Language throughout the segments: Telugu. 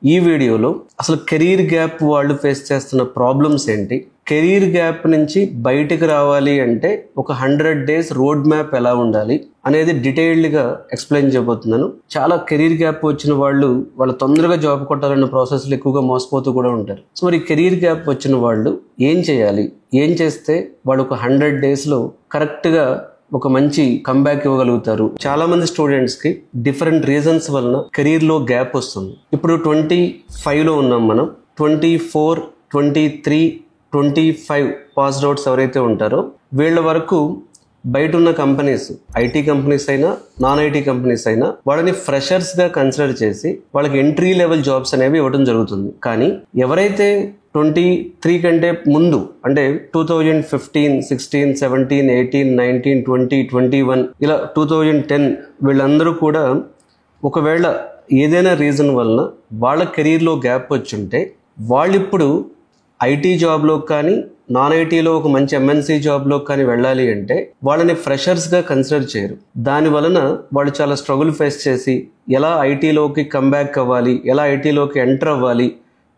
ఈ వీడియోలో అసలు కెరీర్ గ్యాప్ వాళ్ళు ఫేస్ చేస్తున్న ప్రాబ్లమ్స్ ఏంటి, కెరీర్ గ్యాప్ నుంచి బయటికి రావాలి అంటే ఒక 100 days రోడ్ మ్యాప్ ఎలా ఉండాలి అనేది డీటెయిల్డ్గా ఎక్స్ప్లెయిన్ చేయబోతున్నాను. చాలా కెరీర్ గ్యాప్ వచ్చిన వాళ్ళ తొందరగా జాబ్ కొట్టాలన్న ప్రాసెస్లు ఎక్కువగా మోసపోతూ కూడా ఉంటారు. సో మరి కెరీర్ గ్యాప్ వచ్చిన వాళ్ళు ఏం చేయాలి, ఏం చేస్తే వాళ్ళు ఒక 100 daysలో కరెక్ట్గా ఒక మంచి కంబ్యాక్ ఇవ్వగలుగుతారు. చాలా మంది స్టూడెంట్స్ కి డిఫరెంట్ రీజన్స్ వలన కెరీర్ లో గ్యాప్ వస్తుంది. ఇప్పుడు 25లో ఉన్నాం మనం. 24, 23, 25 పాస్డ్ అవుట్స్ ఎవరైతే ఉంటారో వీళ్ళ వరకు బయట ఉన్న కంపెనీస్, ఐటీ కంపెనీస్ అయినా నాన్ ఐటీ కంపెనీస్ అయినా వాళ్ళని ఫ్రెషర్స్ గా కన్సిడర్ చేసి వాళ్ళకి ఎంట్రీ లెవెల్ జాబ్స్ అనేవి ఇవ్వడం జరుగుతుంది. కానీ ఎవరైతే 23 కంటే ముందు అంటే 2015, 16, 17, 18, 19, 20, 21 ఇలా 2010 వీళ్ళందరూ కూడా ఒకవేళ ఏదైనా రీజన్ వలన వాళ్ళ కెరీర్లో గ్యాప్ వచ్చుంటే వాళ్ళు ఇప్పుడు ఐటీ జాబ్లో కానీ నాన్ ఐటీలో ఒక మంచి ఎంఎన్సీ జాబ్లో కానీ వెళ్ళాలి అంటే వాళ్ళని ఫ్రెషర్స్గా కన్సిడర్ చేయరు. దాని వలన వాళ్ళు చాలా స్ట్రగుల్ ఫేస్ చేసి ఎలా ఐటీలోకి కంబ్యాక్ అవ్వాలి, ఎలా ఐటీలోకి ఎంటర్ అవ్వాలి,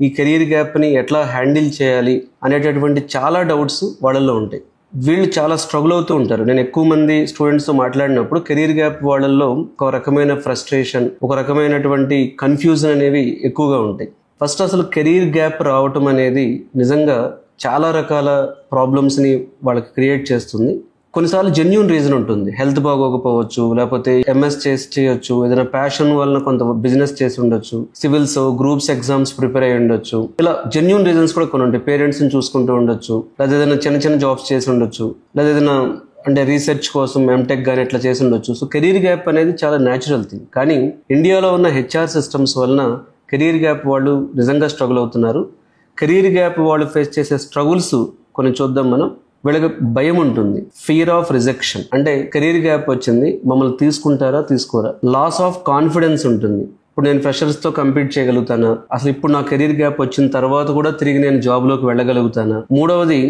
ఈ కెరీర్ గ్యాప్ని ఎట్లా హ్యాండిల్ చేయాలి అనేటటువంటి చాలా డౌట్స్ వాళ్ళల్లో ఉంటాయి. వీళ్ళు చాలా స్ట్రగుల్ అవుతూ ఉంటారు. నేను ఎక్కువ మంది స్టూడెంట్స్తో మాట్లాడినప్పుడు కెరీర్ గ్యాప్ వాళ్ళల్లో ఒక రకమైన ఫ్రస్ట్రేషన్, ఒక రకమైనటువంటి కన్ఫ్యూజన్ అనేవి ఎక్కువగా ఉంటాయి. ఫస్ట్ అసలు కెరీర్ గ్యాప్ రావటం అనేది నిజంగా చాలా రకాల ప్రాబ్లమ్స్ని వాళ్ళకి క్రియేట్ చేస్తుంది. కొన్నిసార్లు జెన్యూన్ రీజన్ ఉంటుంది. హెల్త్ బాగోకపోవచ్చు, లేకపోతే ఎంఎస్ చేయొచ్చు, ఏదైనా ప్యాషన్ వలన కొంత బిజినెస్ చేసి ఉండొచ్చు, సివిల్స్, గ్రూప్స్ ఎగ్జామ్స్ ప్రిపేర్ అయ్యి ఉండొచ్చు. ఇలా జెన్యూన్ రీజన్స్ కూడా కొన్ని ఉంటాయి. పేరెంట్స్ని చూసుకుంటూ ఉండొచ్చు, లేదా ఏదైనా చిన్న జాబ్స్ చేసి ఉండొచ్చు, లేదా ఏదైనా అంటే రీసెర్చ్ కోసం ఎంటెక్ కానీ ఇట్లా చేసి ఉండొచ్చు. సో కెరీర్ గ్యాప్ అనేది చాలా న్యాచురల్ థింగ్. కానీ ఇండియాలో ఉన్న హెచ్ఆర్ సిస్టమ్స్ వలన కెరీర్ గ్యాప్ వాళ్ళు నిజంగా స్ట్రగుల్ అవుతున్నారు. కెరీర్ గ్యాప్ వాళ్ళు ఫేస్ చేసే స్ట్రగుల్స్ కొన్ని చూద్దాం మనం. వీళ్ళకి భయం ఉంటుంది, ఫియర్ ఆఫ్ రిజెక్షన్. అంటే కెరీర్ గ్యాప్ వచ్చింది, మమ్మల్ని తీసుకుంటారా తీసుకోరా. లాస్ ఆఫ్ కాన్ఫిడెన్స్ ఉంటుంది. ఇప్పుడు నేను ఫ్రెషర్స్తో కంపీట్ చేయగలుగుతానా, అసలు ఇప్పుడు నా కెరీర్ గ్యాప్ వచ్చిన తర్వాత కూడా తిరిగి నేను జాబ్లోకి వెళ్ళగలుగుతానా. మూడవది,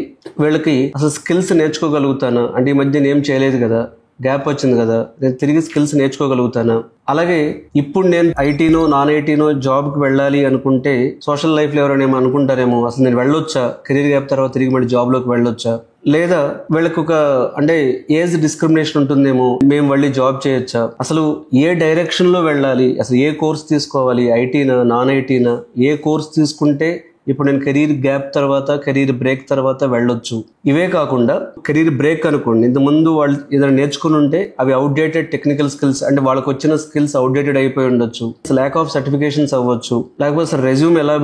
వీళ్ళకి అసలు స్కిల్స్ నేర్చుకోగలుగుతానా, అంటే ఈ మధ్య నేను ఏం చేయలేదు కదా, గ్యాప్ వచ్చింది కదా, నేను తిరిగి స్కిల్స్ నేర్చుకోగలుగుతానా. అలాగే ఇప్పుడు నేను ఐటీనో నాన్ ఐటీనో జాబ్కి వెళ్ళాలి అనుకుంటే సోషల్ లైఫ్లో ఎవరైనా ఏమో అనుకుంటారేమో, అసలు నేను వెళ్ళొచ్చా, కెరీర్ గ్యాప్ తర్వాత తిరిగి మళ్ళీ జాబ్లోకి వెళ్ళొచ్చా. లేదా వీళ్ళకి ఒక అంటే ఏజ్ డిస్క్రిమినేషన్ ఉంటుందేమో, మేము మళ్ళీ జాబ్ చేయొచ్చా, అసలు ఏ డైరెక్షన్లో వెళ్ళాలి, అసలు ఏ కోర్స్ తీసుకోవాలి, ఐటీనా నాన్ ఐటీనా, ఏ కోర్స్ తీసుకుంటే ఇప్పుడు నేను కెరీర్ గ్యాప్ తర్వాత కెరీర్ బ్రేక్ తర్వాత వెళ్ళొచ్చు. ఇవే కాకుండా కెరీర్ బ్రేక్ అనుకోండి, ఇంతకుముందు వాళ్ళు ఏదైనా నేర్చుకుని ఉంటే అవి అవుట్డేటెడ్ టెక్నికల్ స్కిల్స్, అంటే వాళ్ళకి వచ్చిన స్కిల్స్ అవుట్డేటెడ్ అయిపోయి ఉండొచ్చు, ల్యాక్ ఆఫ్ సర్టిఫికేషన్స్ అవ్వచ్చు, లేకపోతే అసలు రెజ్యూమ్ ఎలా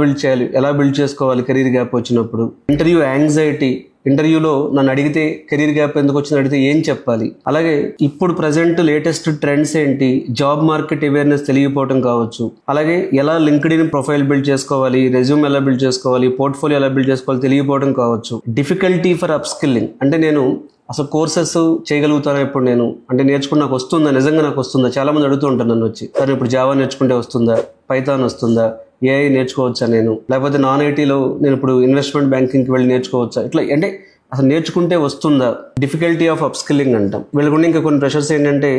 బిల్డ్ చేసుకోవాలి కెరీర్ గ్యాప్ వచ్చినప్పుడు, ఇంటర్వ్యూ యాంగ్జైటీ, ఇంటర్వ్యూలో నన్ను అడిగితే కెరీర్ గ్యాప్ ఎందుకు వచ్చింది అడిగితే ఏం చెప్పాలి. అలాగే ఇప్పుడు ప్రజెంట్ లేటెస్ట్ ట్రెండ్స్ ఏంటి, జాబ్ మార్కెట్ అవేర్నెస్ తెలియకపోవడం కావచ్చు. అలాగే ఎలా లింక్డ్ఇన్ ప్రొఫైల్ బిల్డ్ చేసుకోవాలి, రెజ్యూమ్ ఎలా బిల్డ్ చేసుకోవాలి, పోర్ట్ఫోలియో ఎలా బిల్డ్ చేసుకోవాలి తెలియకపోవడం కావచ్చు. డిఫికల్టీ ఫర్ అప్ స్కిల్లింగ్, అంటే నేను అసలు కోర్సెస్ చేయగలుగుతానా ఇప్పుడు, నేను అంటే నేర్చుకుని నాకు వస్తుందా, నిజంగా నాకు వస్తుందా. చాలా మంది అడుగుతూ ఉంటారు నన్ను వచ్చి, సరే ఇప్పుడు జావా నేర్చుకుంటే వస్తుందా, పైథాన్ వస్తుందా, ఏఐ నేర్చుకోవచ్చా నేను, లేకపోతే నాన్ ఐటీలో నేను ఇప్పుడు ఇన్వెస్ట్మెంట్ బ్యాంకింగ్కి వెళ్ళి నేర్చుకోవచ్చా, ఇట్లా అంటే అసలు నేర్చుకుంటే వస్తుందా. డిఫికల్టీ ఆఫ్ అప్ స్కిల్లింగ్ అంటాం. వీళ్ళకుండా ఇంకా కొన్ని ప్రెషర్స్ ఏంటంటే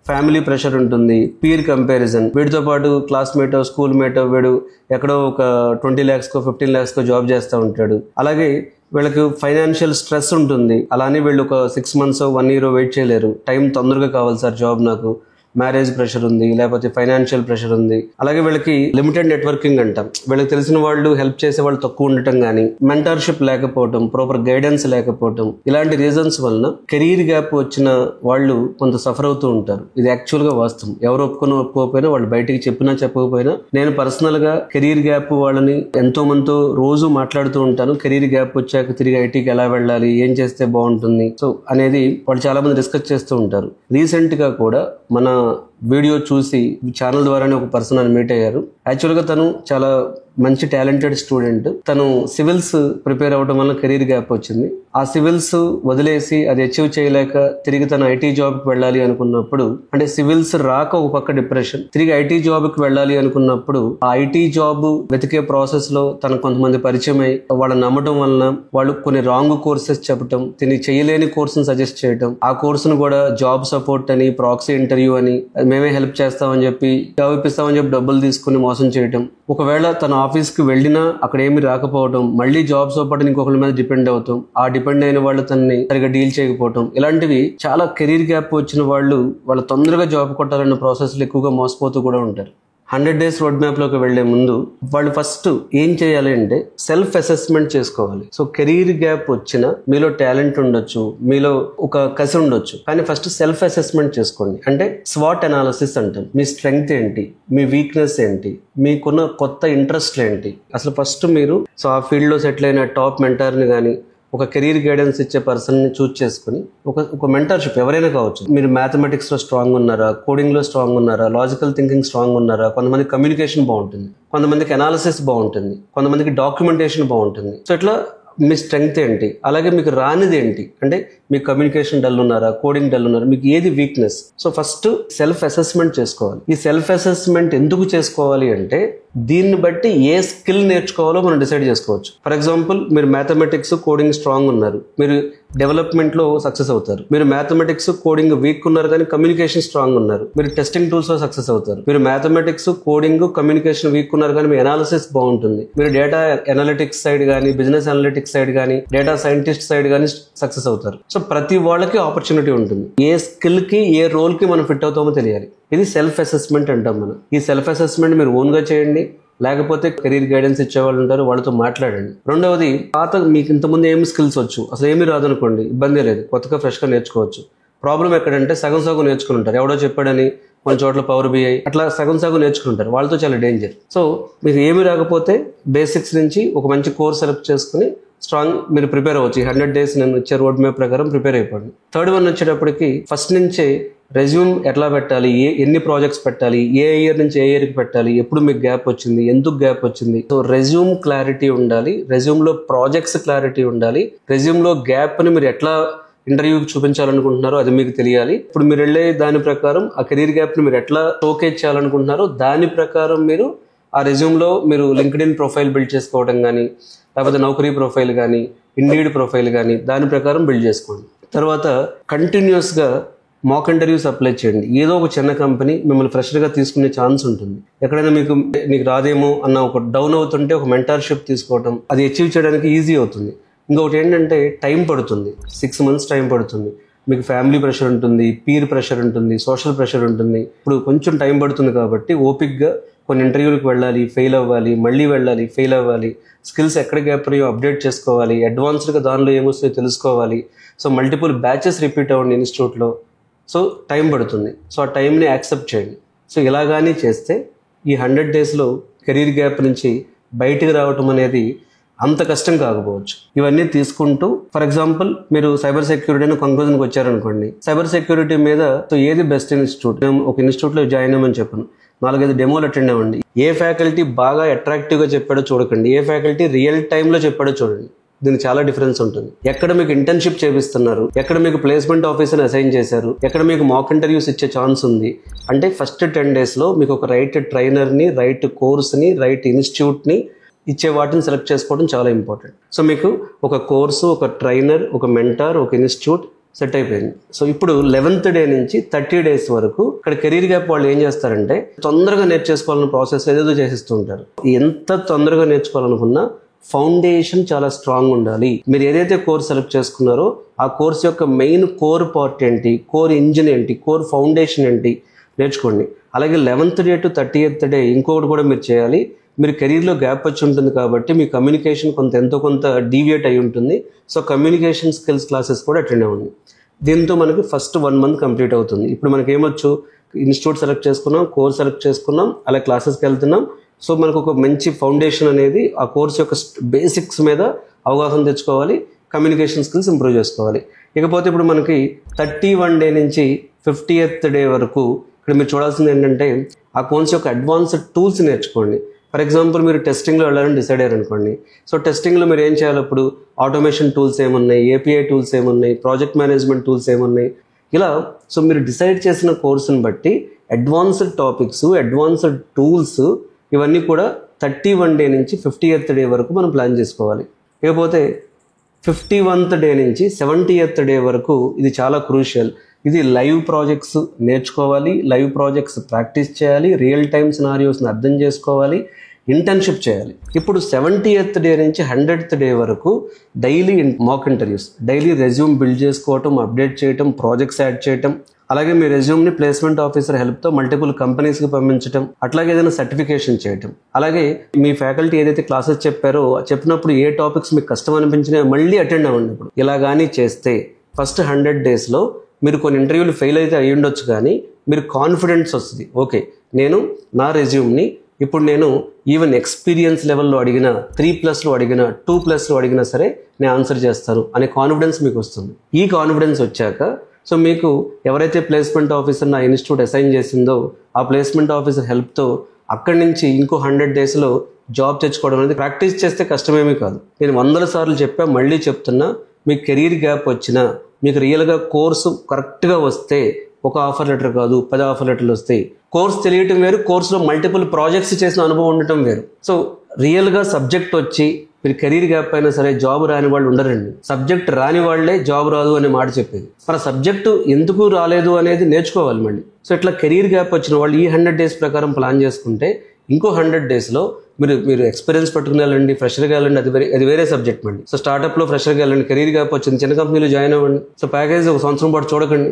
ఫ్యామిలీ ప్రెషర్ ఉంటుంది, పీర్ కంపారిజన్, వీడితో పాటు క్లాస్మేటో స్కూల్ మేటో వీడు ఎక్కడో ఒక 20 lakhs 15 lakhs జాబ్ చేస్తూ ఉంటాడు. అలాగే వీళ్ళకి ఫైనాన్షియల్ స్ట్రెస్ ఉంటుంది. అలానే వీళ్ళు ఒక 6 months 1 year వెయిట్ చేయలేరు. టైం తొందరగా కావాలి సార్ జాబ్ నాకు, మ్యారేజ్ ప్రెషర్ ఉంది, లేకపోతే ఫైనాన్షియల్ ప్రెషర్ ఉంది. అలాగే వీళ్ళకి లిమిటెడ్ నెట్వర్కింగ్ అంటాం. వీళ్ళకి తెలిసిన వాళ్ళు హెల్ప్ చేసే వాళ్ళు తక్కువ ఉండటం కానీ, మెంటర్షిప్ లేకపోవటం, ప్రాపర్ గైడెన్స్ లేకపోవటం, ఇలాంటి రీజన్స్ వలన కెరీర్ గ్యాప్ వచ్చిన వాళ్ళు కొంత సఫర్ అవుతూ ఉంటారు. ఇది యాక్చువల్గా వాస్తవం. ఎవరు ఒప్పుకోకపోయినా, వాళ్ళు బయటికి చెప్పకపోయినా, నేను పర్సనల్ గా కెరీర్ గ్యాప్ వాళ్ళని ఎంతో మందితో రోజు మాట్లాడుతూ ఉంటాను. కెరీర్ గ్యాప్ వచ్చాక తిరిగి ఐటీకి ఎలా వెళ్ళాలి, ఏం చేస్తే బాగుంటుంది సో అనేది వాళ్ళు చాలా మంది డిస్కస్ చేస్తూ ఉంటారు. రీసెంట్ గా కూడా మన వీడియో చూసి ఛానల్ ద్వారానే ఒక పర్సన్ అని మీట్ అయ్యారు. యాక్చువల్గా తను చాలా మంచి టాలెంటెడ్ స్టూడెంట్. తను సివిల్స్ ప్రిపేర్ అవ్వడం వల్ల కెరీర్ గ్యాప్ వచ్చింది. ఆ సివిల్స్ వదిలేసి అది అచీవ్ చేయలేక తిరిగి తను ఐటీ జాబ్కి వెళ్ళాలి అనుకున్నప్పుడు, అంటే సివిల్స్ రాక ఒక పక్క డిప్రెషన్, తిరిగి ఐటీ జాబ్కి వెళ్ళాలి అనుకున్నప్పుడు ఆ ఐటీ జాబ్ వెతికే ప్రాసెస్ లో తనకు కొంతమంది పరిచయం అయ్యి వాళ్ళని నమ్మటం వలన వాళ్ళు కొన్ని రాంగ్ కోర్సెస్ చెప్పటం, తిని చేయలేని కోర్సును సజెస్ట్ చేయటం, ఆ కోర్సును కూడా జాబ్ సపోర్ట్ అని, ప్రాక్సీ ఇంటర్వ్యూ అని మేమే హెల్ప్ చేస్తామని చెప్పి జాబ్ ఇప్పిస్తామని చెప్పి డబ్బులు తీసుకుని మోసం చేయటం, ఒకవేళ తన ఆఫీస్కి వెళ్ళినా అక్కడ ఏమి రాకపోవడం, మళ్ళీ జాబ్స్ పాటు ఇంకొకరి మీద డిపెండ్ అవుతాం, ఆ డిపెండ్ అయిన వాళ్ళు తనని సరిగా డీల్ చేయకపోవటం, ఇలాంటివి చాలా కెరీర్ గ్యాప్ వచ్చిన వాళ్ళు తొందరగా జాబ్ కొట్టాలన్న ప్రాసెస్లు ఎక్కువగా మోసపోతూ కూడా ఉంటారు. 100 days రోడ్ మ్యాప్లోకి వెళ్లే ముందు వాళ్ళు ఫస్ట్ ఏం చేయాలి అంటే సెల్ఫ్ అసెస్మెంట్ చేసుకోవాలి. సో కెరీర్ గ్యాప్ వచ్చినా మీలో టాలెంట్ ఉండొచ్చు, మీలో ఒక కసి ఉండొచ్చు, కానీ ఫస్ట్ సెల్ఫ్ అసెస్మెంట్ చేసుకోండి. అంటే స్వాట్ అనాలిసిస్ అంటాం. మీ స్ట్రెంగ్త్ ఏంటి, మీ వీక్నెస్ ఏంటి, మీకున్న కొత్త ఇంట్రెస్ట్లు ఏంటి, అసలు ఫస్ట్ మీరు సో ఆ ఫీల్డ్లో సెటిల్ అయిన టాప్ మెంటర్ని కానీ ఒక కెరీర్ గైడెన్స్ ఇచ్చే పర్సన్ని చూస్ చేసుకుని ఒక మెంటర్షిప్ ఎవరైనా కావచ్చు. మీరు మ్యాథమెటిక్స్లో స్ట్రాంగ్ ఉన్నారా, కోడింగ్లో స్ట్రాంగ్ ఉన్నారా, లాజికల్ థింకింగ్ స్ట్రాంగ్ ఉన్నారా, కొంతమంది కమ్యూనికేషన్ బాగుంటుంది, కొంతమందికి అనాలిసిస్ బాగుంటుంది, కొంతమందికి డాక్యుమెంటేషన్ బాగుంటుంది. సో ఇట్లా మీ స్ట్రెంగ్త్ ఏంటి, అలాగే మీకు రానిది ఏంటి, అంటే మీకు కమ్యూనికేషన్ డల్ ఉన్నారా, కోడింగ్ డల్ ఉన్నారా, మీకు ఏది weakness. So first self assessment చేసుకోవాలి. ఈ సెల్ఫ్ అసెస్మెంట్ ఎందుకు చేసుకోవాలి అంటే దీన్ని బట్టి ఏ స్కిల్ నేర్చుకోవాలో మనం డిసైడ్ చేసుకోవచ్చు. ఫర్ ఎగ్జాంపుల్, మీరు మ్యాథమెటిక్స్ కోడింగ్ స్ట్రాంగ్ ఉన్నారు, మీరు డెవలప్మెంట్లో సక్సెస్ అవుతారు. మీరు మ్యాథమెటిక్స్ కోడింగ్ వీక్ ఉన్నారు కానీ కమ్యూనికేషన్ స్ట్రాంగ్ ఉన్నారు, మీరు టెస్టింగ్ టూల్స్ లో సక్సెస్ అవుతారు. మీరు మ్యాథమెటిక్స్ కోడింగ్ కమ్యూనికేషన్ వీక్ ఉన్నారు కానీ మీ అనాలిసిస్ బాగుంటుంది, మీరు డేటా అనలిటిక్స్ సైడ్ కానీ బిజినెస్ అనలిటిక్స్ సైడ్ కానీ డేటా సైంటిస్ట్ సైడ్ కానీ సక్సెస్ అవుతారు. సో ప్రతి వాళ్ళకి ఆపర్చునిటీ ఉంటుంది. ఏ స్కిల్ కి ఏ రోల్ కి మనం ఫిట్ అవుతామో తెలియాలి. ఇది సెల్ఫ్ అసెస్మెంట్ అంటాం మనం. ఈ సెల్ఫ్ అసెస్మెంట్ మీరు ఓన్ గా చేయండి, లేకపోతే కెరీర్ గైడెన్స్ ఇచ్చేవాళ్ళు ఉంటారు, వాళ్ళతో మాట్లాడండి. రెండవది, మీకు ఇంతకుముందు ఏమి స్కిల్స్ వచ్చు, అసలు ఏమీ రాదనుకోండి, ఇబ్బంది లేదు, కొత్తగా ఫ్రెష్గా నేర్చుకోవచ్చు. ప్రాబ్లం ఎక్కడంటే సగం నేర్చుకుని ఉంటారు, ఎవడో చెప్పాడని కొన్ని చోట్ల పవర్ BI అట్లా సగం నేర్చుకుని ఉంటారు, వాళ్ళతో చాలా డేంజర్. సో మీకు ఏమీ రాకపోతే బేసిక్స్ నుంచి ఒక మంచి కోర్స్ సెలెక్ట్ చేసుకుని స్ట్రాంగ్ మీరు ప్రిపేర్ అవ్వచ్చు. 100 days నేను ఇచ్చే రోడ్ మ్యాప్ ప్రకారం ప్రిపేర్ అయిపోండి. థర్డ్ వన్ వచ్చేటప్పటికి ఫస్ట్ నుంచే రెజ్యూమ్ ఎట్లా పెట్టాలి, ఎన్ని ప్రాజెక్ట్స్ పెట్టాలి, ఏ ఇయర్ నుంచి ఏ ఇయర్కి పెట్టాలి, ఎప్పుడు మీకు గ్యాప్ వచ్చింది, ఎందుకు గ్యాప్ వచ్చింది. సో రెజ్యూమ్ క్లారిటీ ఉండాలి, రెజ్యూమ్లో ప్రాజెక్ట్స్ క్లారిటీ ఉండాలి, రెజ్యూమ్లో గ్యాప్ని మీరు ఎట్లా ఇంటర్వ్యూకి చూపించాలనుకుంటున్నారో అది మీకు తెలియాలి. ఇప్పుడు మీరు వెళ్ళే దాని ప్రకారం ఆ కెరీర్ గ్యాప్ని మీరు ఎట్లా షోకేజ్ చేయాలనుకుంటున్నారో దాని ప్రకారం మీరు ఆ రెజ్యూమ్లో మీరు లింక్డ్ఇన్ ప్రొఫైల్ బిల్డ్ చేసుకోవడం కానీ, లేకపోతే నౌకరీ ప్రొఫైల్ కానీ, ఇండీడ్ ప్రొఫైల్ కానీ దాని ప్రకారం బిల్డ్ చేసుకోండి. తర్వాత కంటిన్యూస్గా మాక్ ఇంటర్వ్యూస్ అప్లై చేయండి. ఏదో ఒక చిన్న కంపెనీ మిమ్మల్ని ఫ్రెషర్గా తీసుకునే ఛాన్స్ ఉంటుంది. ఎక్కడైనా మీకు రాదేమో అన్న ఒక డౌన్ అవుతుంటే ఒక మెంటర్షిప్ తీసుకోవడం, అది అచీవ్ చేయడానికి ఈజీ అవుతుంది. ఇంకొకటి ఏంటంటే టైం పడుతుంది, 6 months టైం పడుతుంది. మీకు ఫ్యామిలీ ప్రెషర్ ఉంటుంది, పీర్ ప్రెషర్ ఉంటుంది, సోషల్ ప్రెషర్ ఉంటుంది. ఇప్పుడు కొంచెం టైం పడుతుంది కాబట్టి ఓపిక్గా కొన్ని ఇంటర్వ్యూలకు వెళ్ళాలి, ఫెయిల్ అవ్వాలి, మళ్ళీ వెళ్ళాలి, ఫెయిల్ అవ్వాలి, స్కిల్స్ ఎక్కడ గ్యాప్ అయ్యో అప్డేట్ చేసుకోవాలి, అడ్వాన్స్డ్గా దానిలో ఏమొస్తాయో తెలుసుకోవాలి. సో మల్టిపుల్ బ్యాచెస్ రిపీట్ అవ్వండి ఇన్స్టిట్యూట్లో. సో టైం పడుతుంది. సో ఆ టైంని యాక్సెప్ట్ చేయండి. సో ఇలాగానే చేస్తే ఈ 100 daysలో కెరీర్ గ్యాప్ నుంచి బయటికి రావటం అనేది అంత కష్టం కాకపోవచ్చు. ఇవన్నీ తీసుకుంటూ ఫర్ ఎగ్జాంపుల్ మీరు సైబర్ సెక్యూరిటీ అని కంక్లూజన్కి వచ్చారనుకోండి, సైబర్ సెక్యూరిటీ మీద సో ఏది బెస్ట్ ఇన్స్టిట్యూట్, మేము ఒక ఇన్స్టిట్యూట్లో జాయిన్ అయ్యమని చెప్పాను, 4-5 డెమోలు అటెండ్ అవ్వండి. ఏ ఫ్యాకల్టీ బాగా అట్రాక్టివ్గా చెప్పాడో చూడకండి, ఏ ఫ్యాకల్టీ రియల్ టైంలో చెప్పాడో చూడండి. దీనికి చాలా డిఫరెన్స్ ఉంటుంది. ఎక్కడ మీకు ఇంటర్న్షిప్ చేపిస్తున్నారు, ఎక్కడ మీకు ప్లేస్మెంట్ ఆఫీసర్ని అసైన్ చేశారు, ఎక్కడ మీకు మాక్ ఇంటర్వ్యూస్ ఇచ్చే ఛాన్స్ ఉంది అంటే ఫస్ట్ 10 daysలో మీకు ఒక రైట్ ట్రైనర్ని, రైట్ కోర్స్ని, రైట్ ఇన్స్టిట్యూట్ని ఇచ్చే వాటిని సెలెక్ట్ చేసుకోవడం చాలా ఇంపార్టెంట్. సో మీకు ఒక కోర్సు, ఒక ట్రైనర్, ఒక మెంటార్, ఒక ఇన్స్టిట్యూట్ సెట్ అయిపోయింది. సో ఇప్పుడు 11th day నుంచి 30 days వరకు ఇక్కడ కెరీర్ గ్యాప్ వాళ్ళు ఏం చేస్తారంటే తొందరగా నేర్చేసుకోవాలన్న ప్రాసెస్ ఏదేదో చేసిస్తూ ఉంటారు. ఎంత తొందరగా నేర్చుకోవాలనుకున్నా ఫౌండేషన్ చాలా స్ట్రాంగ్ ఉండాలి. మీరు ఏదైతే కోర్స్ సెలెక్ట్ చేసుకున్నారో ఆ కోర్స్ యొక్క మెయిన్ కోర్ పార్ట్ ఏంటి, కోర్ ఇంజిన్ ఏంటి, కోర్ ఫౌండేషన్ ఏంటి నేర్చుకోండి. అలాగే 11th day to 30th day ఇంకొకటి కూడా మీరు చేయాలి. మీరు కెరీర్లో గ్యాప్ వచ్చి ఉంటుంది కాబట్టి మీ కమ్యూనికేషన్ ఎంతో కొంత డీవియేట్ అయి ఉంటుంది. సో కమ్యూనికేషన్ స్కిల్స్ క్లాసెస్ కూడా అటెండ్ అవ్వండి. దీంతో మనకి ఫస్ట్ 1 month కంప్లీట్ అవుతుంది. ఇప్పుడు మనకి ఏమొచ్చు, ఇన్స్టిట్యూట్ సెలెక్ట్ చేసుకున్నాం, కోర్స్ సెలెక్ట్ చేసుకున్నాం, అలా క్లాసెస్కి వెళ్తున్నాం. సో మనకు ఒక మంచి ఫౌండేషన్ అనేది ఆ కోర్స్ యొక్క బేసిక్స్ మీద అవగాహన తెచ్చుకోవాలి, కమ్యూనికేషన్ స్కిల్స్ ఇంప్రూవ్ చేసుకోవాలి. ఇకపోతే ఇప్పుడు మనకి 31 day నుంచి 50th day వరకు ఇక్కడ మీరు చూడాల్సింది ఏంటంటే ఆ కోర్స్ యొక్క అడ్వాన్స్డ్ టూల్స్ నేర్చుకోండి. ఫర్ ఎగ్జాంపుల్ మీరు టెస్టింగ్లో వెళ్ళాలని డిసైడ్ అయ్యారు అనుకోండి. సో టెస్టింగ్లో మీరు ఏం చేయాలి, అప్పుడు ఆటోమేషన్ టూల్స్ ఏమున్నాయి, API టూల్స్ ఏమున్నాయి, ప్రాజెక్ట్ మేనేజ్మెంట్ టూల్స్ ఏమున్నాయి, ఇలా. సో మీరు డిసైడ్ చేసిన కోర్సుని బట్టి అడ్వాన్స్డ్ టాపిక్స్, అడ్వాన్స్డ్ టూల్స్ ఇవన్నీ కూడా 31 day నుంచి 50th day వరకు మనం ప్లాన్ చేసుకోవాలి. ఇకపోతే 51th డే నుంచి 70th డే వరకు ఇది చాలా క్రూషియల్. ఇది లైవ్ ప్రాజెక్ట్స్ నేర్చుకోవాలి, లైవ్ ప్రాజెక్ట్స్ ప్రాక్టీస్ చేయాలి, రియల్ టైమ్ సినారియోస్ని అర్థం చేసుకోవాలి, ఇంటర్న్షిప్ చేయాలి. ఇప్పుడు 70th డే నుంచి 100th డే వరకు daily mock interviews, daily resume build చేసుకోవటం, అప్డేట్ చేయటం, ప్రాజెక్ట్స్ యాడ్ చేయటం, అలాగే మీ రెజ్యూమ్ని ప్లేస్మెంట్ ఆఫీసర్ హెల్ప్తో మల్టిపుల్ కంపెనీస్కి పంపించడం, అట్లాగే ఏదైనా సర్టిఫికేషన్ చేయటం. అలాగే మీ ఫ్యాకల్టీ ఏదైతే క్లాసెస్ చెప్పారో చెప్పినప్పుడు ఏ టాపిక్స్ మీకు కష్టం అనిపించినాయో మళ్ళీ అటెండ్ అవ్వండి. ఇప్పుడు ఇలా కానీ చేస్తే ఫస్ట్ 100 డేస్లో మీరు కొన్ని ఇంటర్వ్యూలు ఫెయిల్ అయితే అయ్యి ఉండొచ్చు, కానీ మీరు కాన్ఫిడెన్స్ వస్తుంది. ఓకే, నేను నా రెజ్యూమ్ని ఇప్పుడు నేను ఈవెన్ ఎక్స్పీరియన్స్ లెవెల్లో అడిగిన 3+లో అడిగిన 2+లో అడిగినా సరే నేను ఆన్సర్ చేస్తాను అనే కాన్ఫిడెన్స్ మీకు వస్తుంది. ఈ కాన్ఫిడెన్స్ వచ్చాక సో మీకు ఎవరైతే ప్లేస్మెంట్ ఆఫీసర్ నా ఇన్స్టిట్యూట్ అసైన్ చేసిందో ఆ ప్లేస్మెంట్ ఆఫీసర్ హెల్ప్తో అక్కడి నుంచి ఇంకో 100 డేస్లో జాబ్ తెచ్చుకోవడం అనేది ప్రాక్టీస్ చేస్తే కష్టమేమీ కాదు. నేను 100 సార్లు చెప్పా, మళ్ళీ చెప్తున్నా, మీకు కెరీర్ గ్యాప్ వచ్చినా మీకు రియల్గా కోర్సు కరెక్ట్గా వస్తే ఒక ఆఫర్ లెటర్ కాదు 10 ఆఫర్ లెటర్లు వస్తాయి. కోర్స్ తెలియటం వేరు, కోర్సులో మల్టిపుల్ ప్రాజెక్ట్స్ చేసిన అనుభవం ఉండటం వేరు. సో రియల్గా సబ్జెక్ట్ వచ్చి మీరు కెరీర్ గ్యాప్ అయినా సరే జాబ్ రాని వాళ్ళు ఉండరండి. సబ్జెక్ట్ రాని వాళ్ళే జాబ్ రాదు అనే మాట చెప్పేది. మన సబ్జెక్టు ఎందుకు రాలేదు అనేది నేర్చుకోవాలి మళ్ళీ. సో ఇట్లా కెరీర్ గ్యాప్ వచ్చిన వాళ్ళు ఈ 100 డేస్ ప్రకారం ప్లాన్ చేసుకుంటే ఇంకో 100 డేస్లో మీరు ఎక్స్పీరియన్స్ పట్టుకుని వెళ్ళండి, ఫ్రెషర్గా వెళ్ళండి, అది వేరే సబ్జెక్ట్ అండి. సో స్టార్టప్లో ఫ్రెషర్గా వెళ్ళండి, కెరీర్ గ్యాప్ వచ్చింది, చిన్న కంపెనీలో జాయిన్ అవ్వండి. సో ప్యాకేజ్ ఒక సంవత్సరం పాటు చూడకండి,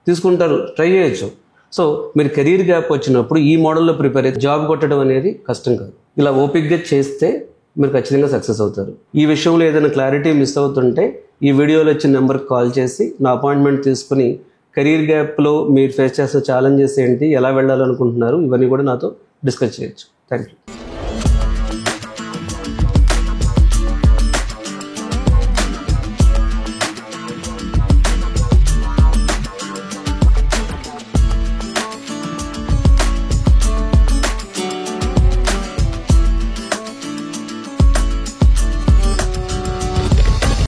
తీసుకుంటారు, ట్రై చేయొచ్చు. సో మీరు కెరీర్ గ్యాప్ వచ్చినప్పుడు ఈ మోడల్లో ప్రిపేర్ అయితే జాబ్ కొట్టడం అనేది కష్టం కాదు. ఇలా ఓపిక్గా చేస్తే మీరు ఖచ్చితంగా సక్సెస్ అవుతారు. ఈ విషయంలో ఏదైనా క్లారిటీ మిస్ అవుతుంటే ఈ వీడియోలో వచ్చిన నెంబర్కి కాల్ చేసి నా అపాయింట్మెంట్ తీసుకుని కెరీర్ గ్యాప్లో మీరు ఫేస్ చేస్తున్న ఛాలెంజెస్ ఏంటి, ఎలా వెళ్ళాలనుకుంటున్నారు, ఇవన్నీ కూడా నాతో డిస్కస్ చేయొచ్చు. Thank you.